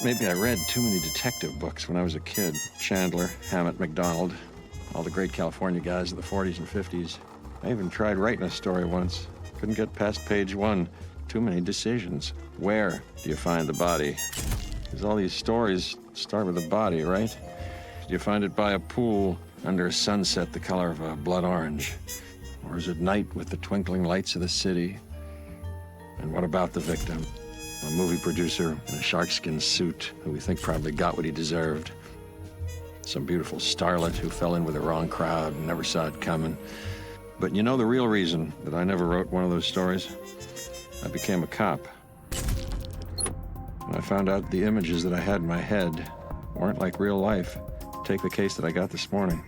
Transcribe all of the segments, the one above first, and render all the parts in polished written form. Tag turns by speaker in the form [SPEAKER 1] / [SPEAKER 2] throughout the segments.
[SPEAKER 1] Maybe I read too many detective books when I was a kid. Chandler, Hammett, MacDonald, all the great California guys of the 40s and 50s. I even tried writing a story once. Couldn't get past page 1. Too many decisions. Where do you find the body? Because all these stories start with the body, right? Do you find it by a pool under a sunset the color of a blood orange? Or is it night with the twinkling lights of the city? And what about the victim? A movie producer in a sharkskin suit who we think probably got what he deserved. Some beautiful starlet who fell in with the wrong crowd and never saw it coming. But you know the real reason that I never wrote one of those stories? I became a cop. And I found out the images that I had in my head weren't like real life. Take the case that I got this morning.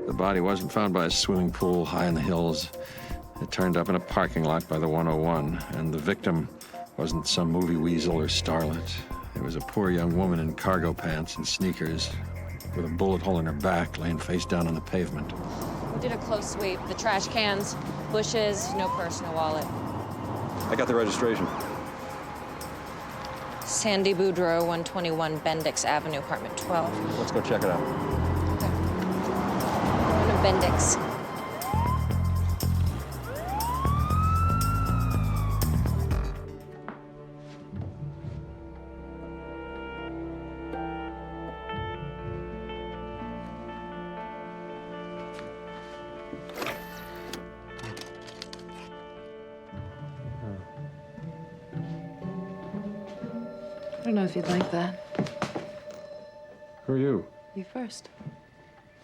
[SPEAKER 1] The body wasn't found by a swimming pool high in the hills. It turned up in a parking lot by the 101, and the victim wasn't some movie weasel or starlet. It was a poor young woman in cargo pants and sneakers with a bullet hole in her back laying face down on the pavement.
[SPEAKER 2] We did a close sweep. The trash cans, bushes, no purse, no wallet.
[SPEAKER 1] I got the registration.
[SPEAKER 2] Sandy Boudreau, 121 Bendix Avenue, apartment 12.
[SPEAKER 1] Let's go check it out.
[SPEAKER 2] Okay. Going to Bendix.
[SPEAKER 3] I don't know if you'd like that.
[SPEAKER 1] Who are you?
[SPEAKER 3] You first.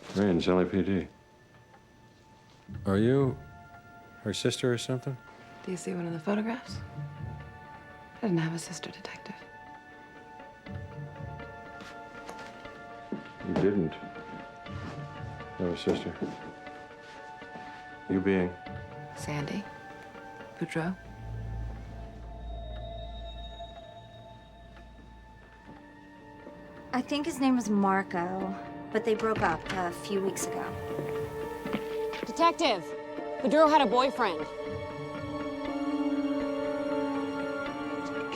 [SPEAKER 1] Eccentric LAPD. Are you her sister or something?
[SPEAKER 3] Do you see one of the photographs? I didn't have a sister, detective.
[SPEAKER 1] You didn't have a sister. You being?
[SPEAKER 3] Sandy Boudreau.
[SPEAKER 4] I think his name was Marco, but they broke up a few weeks ago.
[SPEAKER 2] Detective, Boudreau had a boyfriend.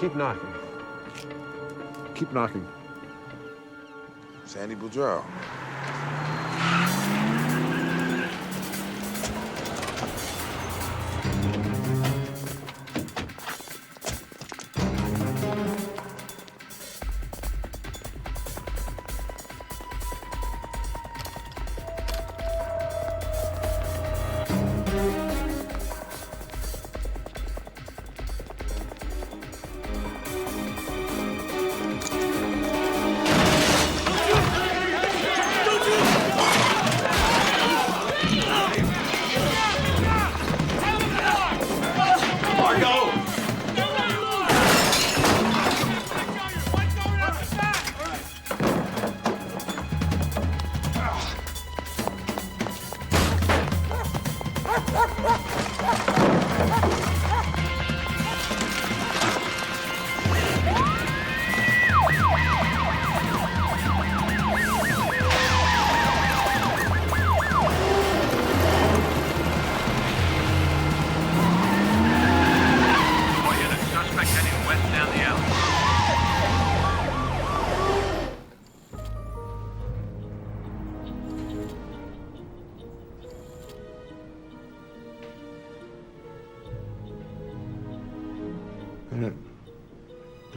[SPEAKER 1] Keep knocking. Keep knocking.
[SPEAKER 5] Sandy Boudreau.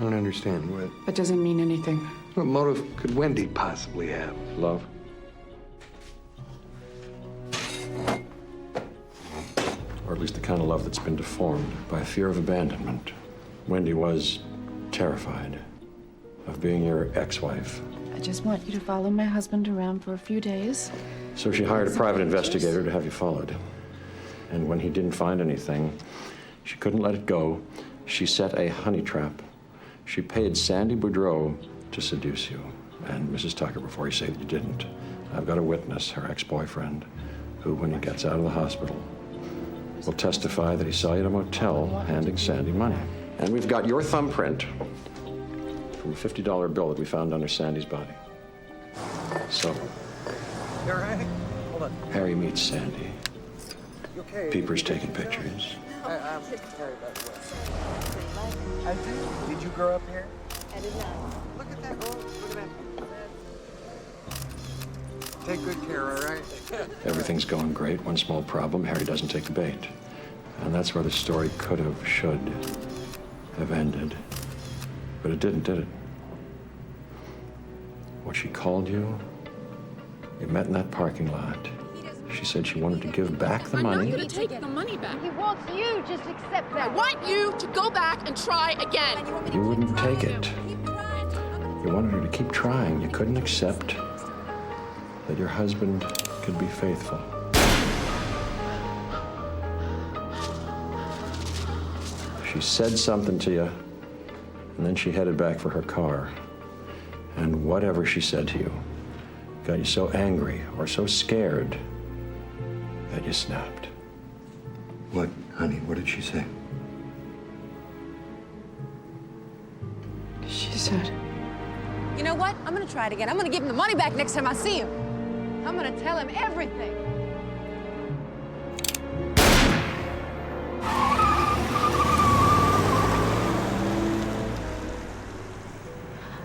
[SPEAKER 6] I don't understand. What
[SPEAKER 3] That doesn't mean anything.
[SPEAKER 6] motive could Wendy possibly have?
[SPEAKER 1] Love? Or at least the kind of love that's been deformed by fear of abandonment. Wendy was terrified of being your ex-wife.
[SPEAKER 3] I just want you to follow my husband around for a few days.
[SPEAKER 1] So she hired a private investigator to have you followed. And when he didn't find anything, she couldn't let it go. She set a honey trap. She paid Sandy Boudreau to seduce you. And Mrs. Tucker, before you say that you didn't, I've got a witness, her ex-boyfriend, who, when he gets out of the hospital, will testify that he saw you at a motel handing Sandy money. And we've got your thumbprint from a $50 bill that we found under Sandy's body. So,
[SPEAKER 7] You all right? Hold on.
[SPEAKER 1] Harry meets Sandy.
[SPEAKER 7] You okay?
[SPEAKER 1] Peeper's taking pictures.
[SPEAKER 7] I'm sorry about that. Did you grow up here?
[SPEAKER 2] I did not.
[SPEAKER 7] Look at Take good care, all right?
[SPEAKER 1] Everything's going great. One small problem, Harry doesn't take the bait. And that's where the story could have, should have ended. But it didn't, did it? When she called you, you met in that parking lot. She said she wanted to give back the money.
[SPEAKER 5] I'm not going to take the money back.
[SPEAKER 8] He wants you. Just accept that.
[SPEAKER 5] I want you to go back and try again.
[SPEAKER 1] You wouldn't take it. You wanted her to keep trying. You couldn't accept that your husband could be faithful. She said something to you, and then she headed back for her car. And whatever she said to you got you so angry or so scared that you snapped.
[SPEAKER 6] What, honey? What did she say?
[SPEAKER 3] She said,
[SPEAKER 8] You know what? I'm gonna try it again. I'm gonna give him the money back next time I see him. I'm gonna tell him everything.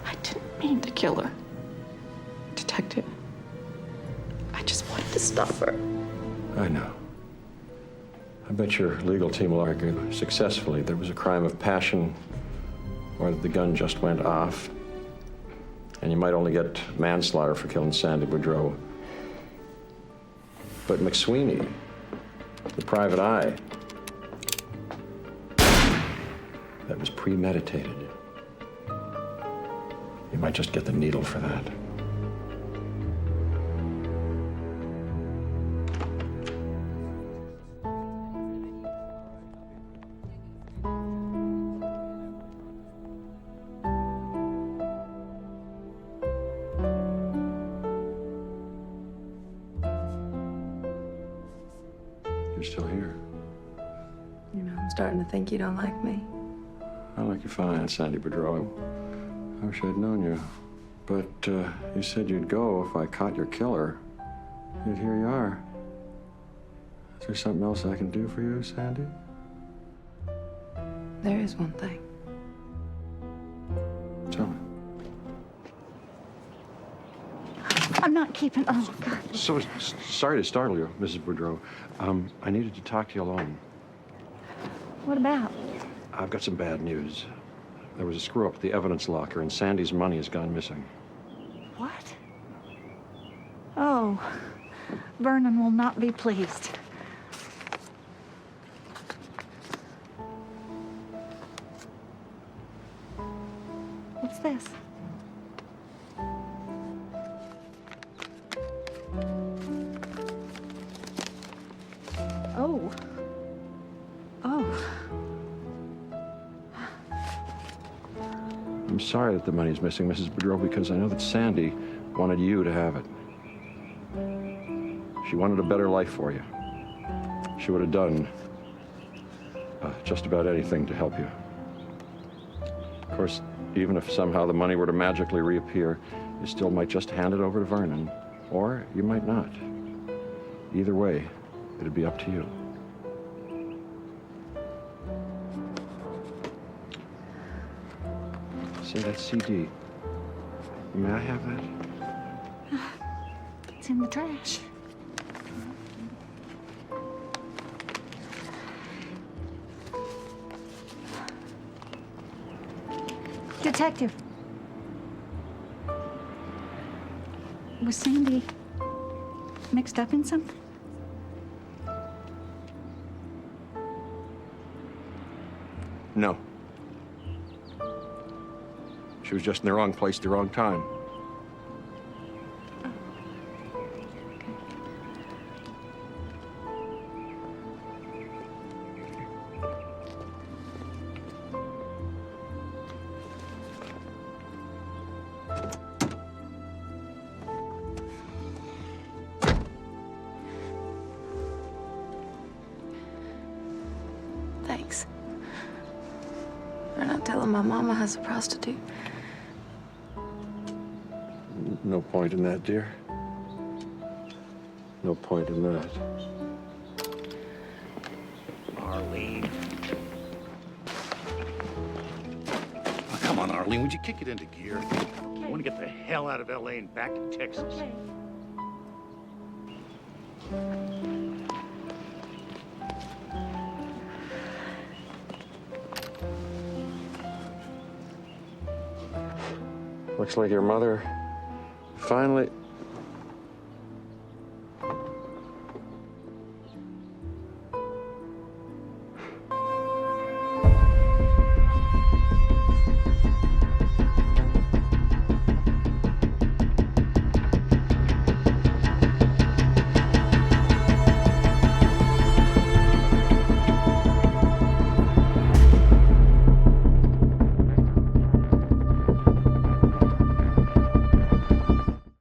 [SPEAKER 3] I didn't mean to kill her. Detective, I just wanted to stop her.
[SPEAKER 1] I know. I bet your legal team will argue successfully there was a crime of passion or that the gun just went off. And you might only get manslaughter for killing Sandy Boudreau. But McSweeney, the private eye, that was premeditated. You might just get the needle for that. You're still here.
[SPEAKER 3] You know, I'm starting to think you don't like me.
[SPEAKER 1] I like you fine, Sandy Boudreau. I wish I'd known you. But you said you'd go if I caught your killer. Yet here you are. Is there something else I can do for you, Sandy?
[SPEAKER 3] There is one thing.
[SPEAKER 1] Tell me.
[SPEAKER 8] I'm not keeping. Oh, God.
[SPEAKER 1] So sorry to startle you, Mrs. Boudreau. I needed to talk to you alone.
[SPEAKER 8] What about?
[SPEAKER 1] I've got some bad news. There was a screw-up at the evidence locker, and Sandy's money has gone missing.
[SPEAKER 8] What? Oh, Vernon will not be pleased. What's this? Oh. Oh.
[SPEAKER 1] I'm sorry that the money's missing, Mrs. Boudreau, because I know that Sandy wanted you to have it. She wanted a better life for you. She would have done just about anything to help you. Of course, even if somehow the money were to magically reappear, you still might just hand it over to Vernon, or you might not. Either way, it'd be up to you. Say, that CD. May I have that?
[SPEAKER 8] It's in the trash. Detective. Was Sandy mixed up in something?
[SPEAKER 1] No. She was just in the wrong place at the wrong time.
[SPEAKER 3] Thanks. Better not tell him my mama has a prostitute.
[SPEAKER 1] No point in that, dear. No point in that.
[SPEAKER 9] Arlene. Oh, come on, Arlene. Would you kick it into gear? I want to get the hell out of LA and back to Texas.
[SPEAKER 1] Looks like your mother finally